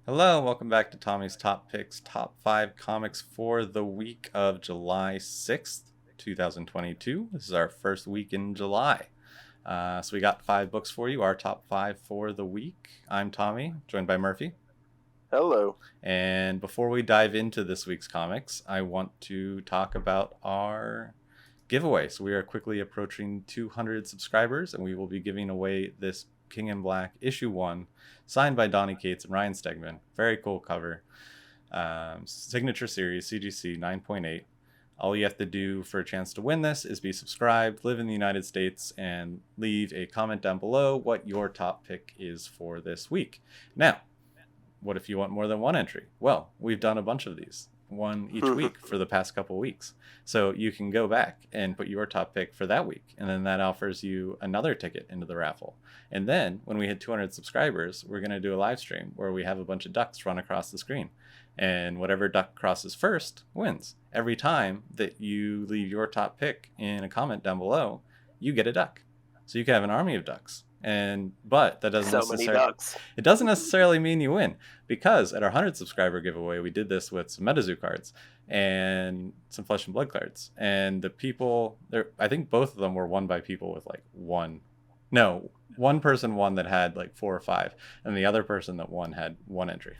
Hello, and welcome back to Tommy's Top Picks, Top 5 Comics for the week of July 6th, 2022. This is our first week in July. So we got 5 books for you, our top 5 for the week. I'm Tommy, joined by Murphy. Hello. And before we dive into this week's comics, I want to talk about our giveaway. So we are quickly approaching 200 subscribers, and we will be giving away this King in Black issue 1, signed by Donny Cates and Ryan Stegman. Very cool cover. Signature series, CGC 9.8. All you have to do for a chance to win this is be subscribed, live in the United States, and leave a comment down below what your top pick is for this week. Now, what if you want more than one entry? Well, we've done a bunch of these, one each week for the past couple weeks. So you can go back and put your top pick for that week, and then that offers you another ticket into the raffle. And then when we hit 200 subscribers, we're going to do a live stream where we have a bunch of ducks run across the screen. And whatever duck crosses first wins. Every time that you leave your top pick in a comment down below, you get a duck. So you can have an army of ducks. But that doesn't it doesn't necessarily mean you win, because at our 100 subscriber giveaway we did this with some MetaZoo cards and some Flesh and Blood cards, and the people there, I think both of them were won by people with like one person won that had like 4 or 5, and the other person that won had 1 entry.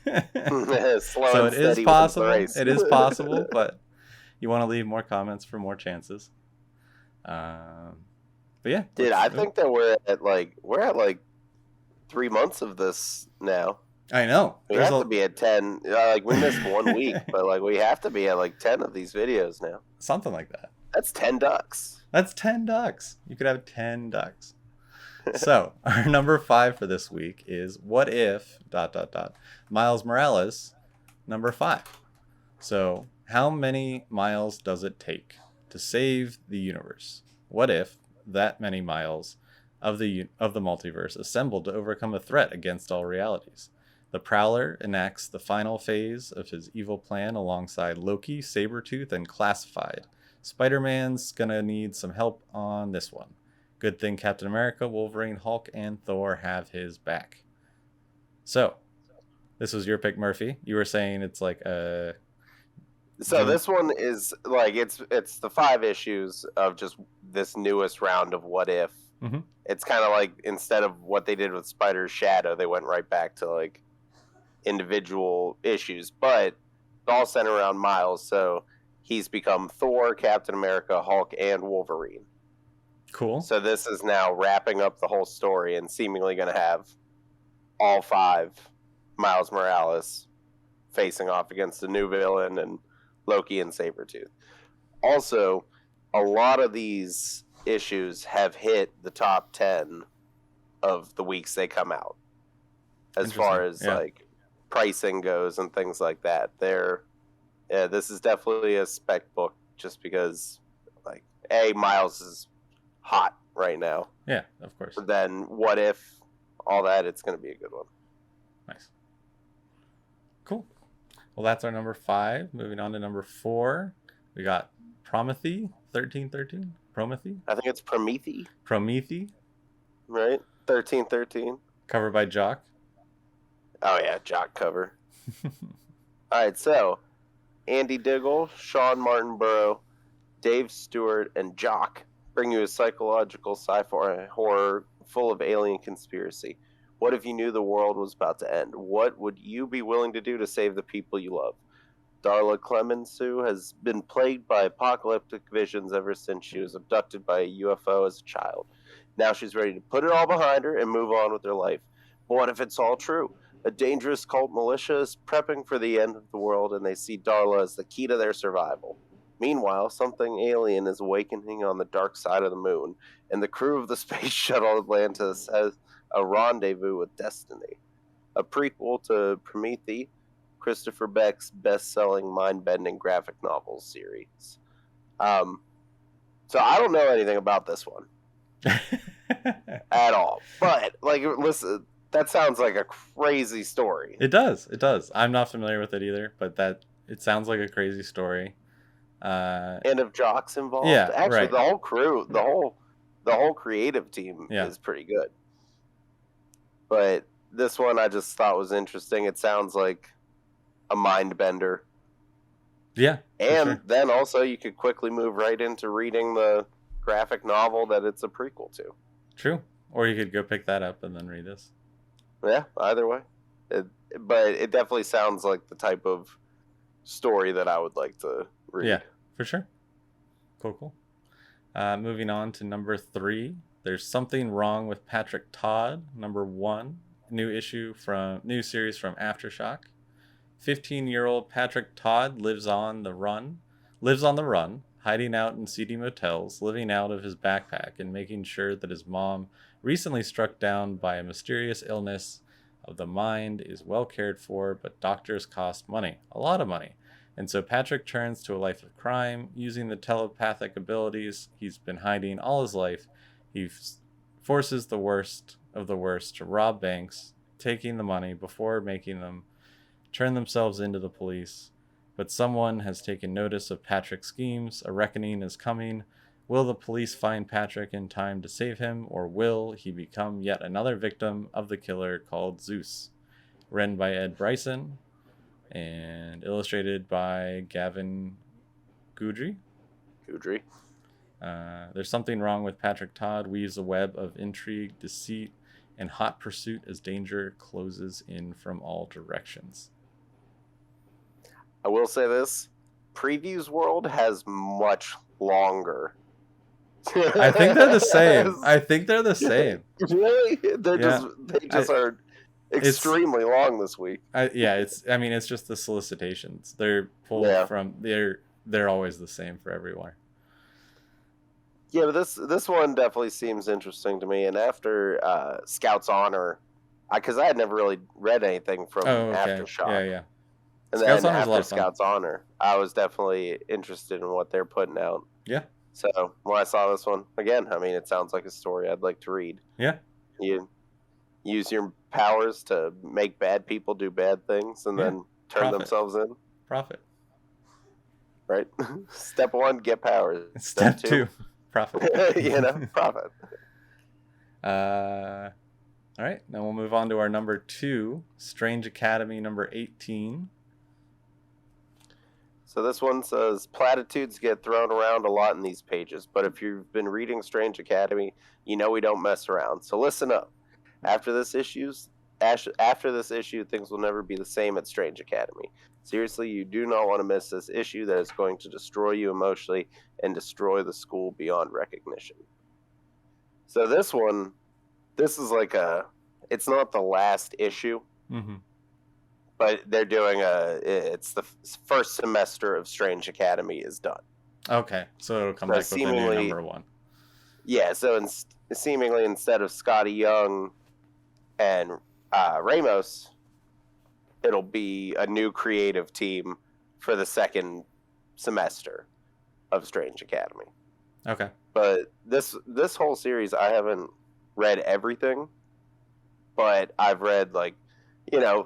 So it is possible, but you want to leave more comments for more chances. But yeah, dude, I think that we're at like 3 months of this now. I know we have to be at 10. We missed 1 week, but we have to be at like 10 of these videos now. Something like that. That's 10 ducks. That's 10 ducks. You could have 10 ducks. So our number 5 for this week is What If ... Miles Morales, number 5. So how many miles does it take to save the universe? What if that many miles of the multiverse assembled to overcome a threat against all realities? The Prowler enacts the final phase of his evil plan alongside Loki, Sabretooth, and Classified. Spider-Man's gonna need some help on this one. Good thing Captain America, Wolverine, Hulk, and Thor have his back. So, this was your pick, Murphy. You were saying it's like a... So this one is it's the 5 issues of just this newest round of What If. Mm-hmm. It's kind of like, instead of what they did with Spider's Shadow, they went right back to individual issues, but all centered around Miles. So he's become Thor, Captain America, Hulk, and Wolverine. Cool. So this is now wrapping up the whole story and seemingly going to have all 5 Miles Morales facing off against a new villain and Loki and Sabretooth. Also, a lot of these issues have hit the top 10 of the weeks they come out, as far as pricing goes and things like that. This is definitely a spec book, just because Miles is hot right now. Yeah, of course. But then What If, all that, it's going to be a good one. Nice. Cool. Well, that's our number 5. Moving on to number 4, we got Promethee, 1313. Promethee? I think it's Promethi. Promethee. Right? 1313. Covered by Jock. Oh, yeah, Jock cover. All right, so Andy Diggle, Sean Martin Burrow, Dave Stewart, and Jock bring you a psychological sci-fi horror full of alien conspiracy. What if you knew the world was about to end? What would you be willing to do to save the people you love? Darla Clemenceau has been plagued by apocalyptic visions ever since she was abducted by a UFO as a child. Now she's ready to put it all behind her and move on with her life. But what if it's all true? A dangerous cult militia is prepping for the end of the world, and they see Darla as the key to their survival. Meanwhile, something alien is awakening on the dark side of the moon, and the crew of the space shuttle Atlantis has a rendezvous with destiny. A prequel to Promethee, Christopher Beck's best-selling mind-bending graphic novel series. So I don't know anything about this one at all. But listen, that sounds like a crazy story. It does. I'm not familiar with it either, but it sounds like a crazy story. And if Jock's involved, right. The whole crew, the whole creative team is pretty good. But this one I just thought was interesting. It sounds like a mind bender. Yeah. And then also you could quickly move right into reading the graphic novel that it's a prequel to. True. Or you could go pick that up and then read this. Yeah, either way. But it definitely sounds like the type of story that I would like to read. Yeah, for sure. Cool. Moving on to number 3. There's Something Wrong with Patrick Todd, number 1. New series from Aftershock. 15-year-old Patrick Todd lives on the run, hiding out in seedy motels, living out of his backpack, and making sure that his mom, recently struck down by a mysterious illness of the mind, is well cared for, but doctors cost money, a lot of money. And so Patrick turns to a life of crime, using the telepathic abilities he's been hiding all his life. He forces the worst of the worst to rob banks, taking the money before making them turn themselves into the police. But someone has taken notice of Patrick's schemes. A reckoning is coming. Will the police find Patrick in time to save him, or will he become yet another victim of the killer called Zeus? Written by Ed Bryson and illustrated by Gavin Goudry. There's Something Wrong with Patrick Todd weaves a web of intrigue, deceit, and hot pursuit as danger closes in from all directions. I will say this. Previews World has much longer. I think they're the same. Really? They just are extremely long this week. It's just the solicitations. They're pulled from they're always the same for everyone. Yeah, but this one definitely seems interesting to me. And after Scout's Honor, because I had never really read anything from Aftershock. Yeah. And then after Scout's Honor, I was definitely interested in what they're putting out. Yeah. So when I saw this one, again, it sounds like a story I'd like to read. Yeah. You use your powers to make bad people do bad things and then turn themselves in. Profit. Right? Step 1, get powers. Step 2, profit. Profit. All right, now we'll move on to our number 2, Strange Academy number 18. So this one says, platitudes get thrown around a lot in these pages, but if you've been reading Strange Academy, we don't mess around. So listen up. After this issue, things will never be the same at Strange Academy. Seriously, you do not want to miss this issue that is going to destroy you emotionally and destroy the school beyond recognition. So this one, this is it's not the last issue. Mm-hmm. But they're doing it's the first semester of Strange Academy is done. Okay, so it'll come back with a new number 1. Yeah, so seemingly instead of Scotty Young and Ramos, it'll be a new creative team for the second semester of Strange Academy. Okay. But this whole series, I haven't read everything, but I've read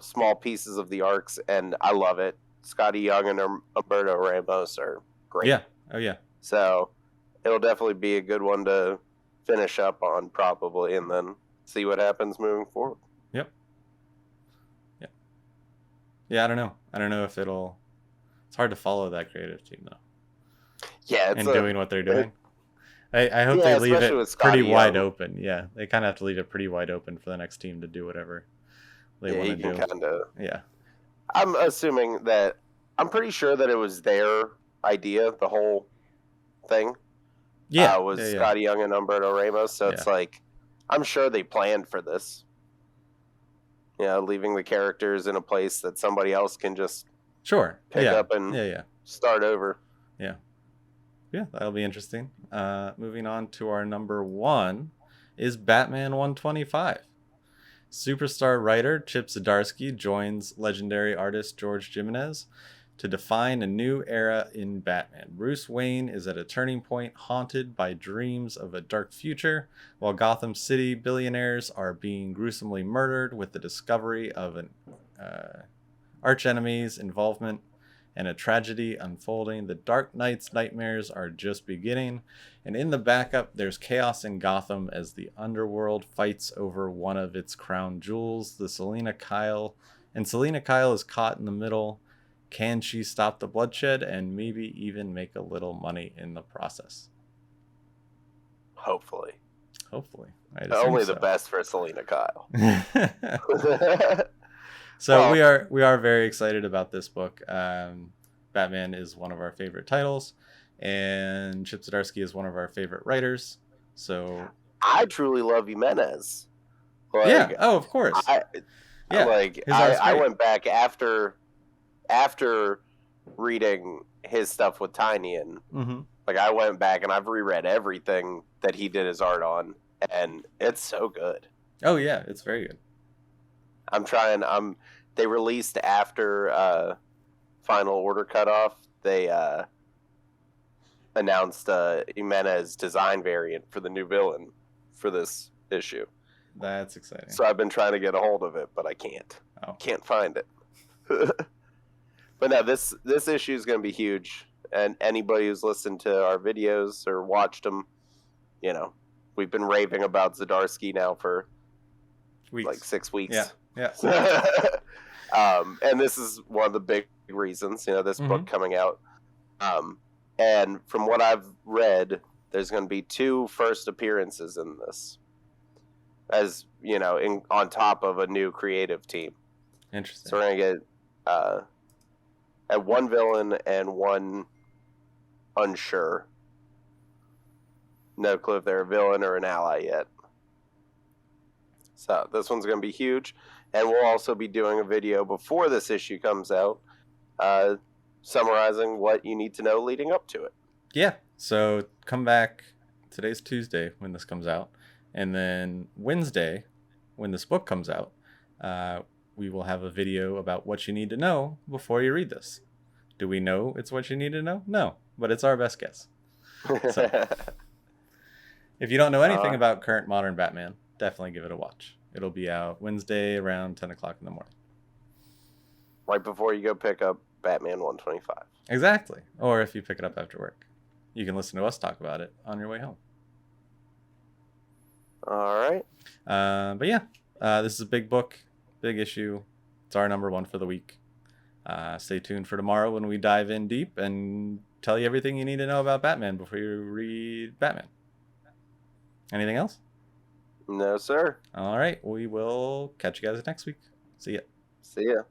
small pieces of the arcs, and I love it. Scotty Young and Umberto Ramos are great. Yeah. Oh, yeah. So it'll definitely be a good one to finish up on, probably, and then see what happens moving forward. Yep. Yeah, I don't know if it's hard to follow that creative team, though. Yeah. Doing what they're doing. I hope they leave it pretty wide open. Yeah, they kind of have to leave it pretty wide open for the next team to do whatever they want to do. Yeah. I'm assuming that I'm pretty sure that it was their idea, the whole thing. Yeah. Scotty Young and Umberto Ramos. So it's I'm sure they planned for this. Leaving the characters in a place that somebody else can just pick up and start over. Yeah. Yeah, that'll be interesting. Moving on to our number 1 is Batman 125. Superstar writer Chip Zdarsky joins legendary artist George Jimenez to define a new era in Batman. Bruce Wayne is at a turning point, haunted by dreams of a dark future, while Gotham City billionaires are being gruesomely murdered with the discovery of an archenemy's involvement and a tragedy unfolding. The Dark Knight's nightmares are just beginning. And in the backup, there's chaos in Gotham as the underworld fights over one of its crown jewels, the Selina Kyle. And Selina Kyle is caught in the middle. Can she stop the bloodshed and maybe even make a little money in the process? Hopefully. Only the best for Selina Kyle. So we are very excited about this book. Batman is one of our favorite titles, and Chip Zdarsky is one of our favorite writers. So I truly love Jimenez. Yeah. Oh, of course. I went back after reading his stuff with Tynion. Mm-hmm. Like, I went back and I've reread everything that he did his art on, and it's so good. Oh yeah, it's very good. They released after Final Order cutoff. They announced a Jimenez design variant for the new villain for this issue. That's exciting. So I've been trying to get a hold of it, but I can't. Can't find it. But no, this issue is going to be huge. And anybody who's listened to our videos or watched them, we've been raving about Zdarsky now for weeks. Like 6 weeks. Yeah. And this is one of the big reasons, this book coming out. And from what I've read, there's going to be 2 first appearances in this, as on top of a new creative team. Interesting. So we're going to get one villain and one unsure. No clue if they're a villain or an ally yet. So this one's going to be huge. And we'll also be doing a video before this issue comes out, summarizing what you need to know leading up to it. Yeah. So come back. Today's Tuesday when this comes out. And then Wednesday, when this book comes out, we will have a video about what you need to know before you read this. Do we know it's what you need to know? No, but it's our best guess. So, if you don't know anything about current modern Batman, definitely give it a watch. It'll be out Wednesday around 10 o'clock in the morning. Right before you go pick up Batman 125. Exactly. Or if you pick it up after work. You can listen to us talk about it on your way home. All right. But yeah, this is a big book, big issue. It's our number 1 for the week. Stay tuned for tomorrow when we dive in deep and tell you everything you need to know about Batman before you read Batman. Anything else? No, sir. All right. We will catch you guys next week. See ya. See ya.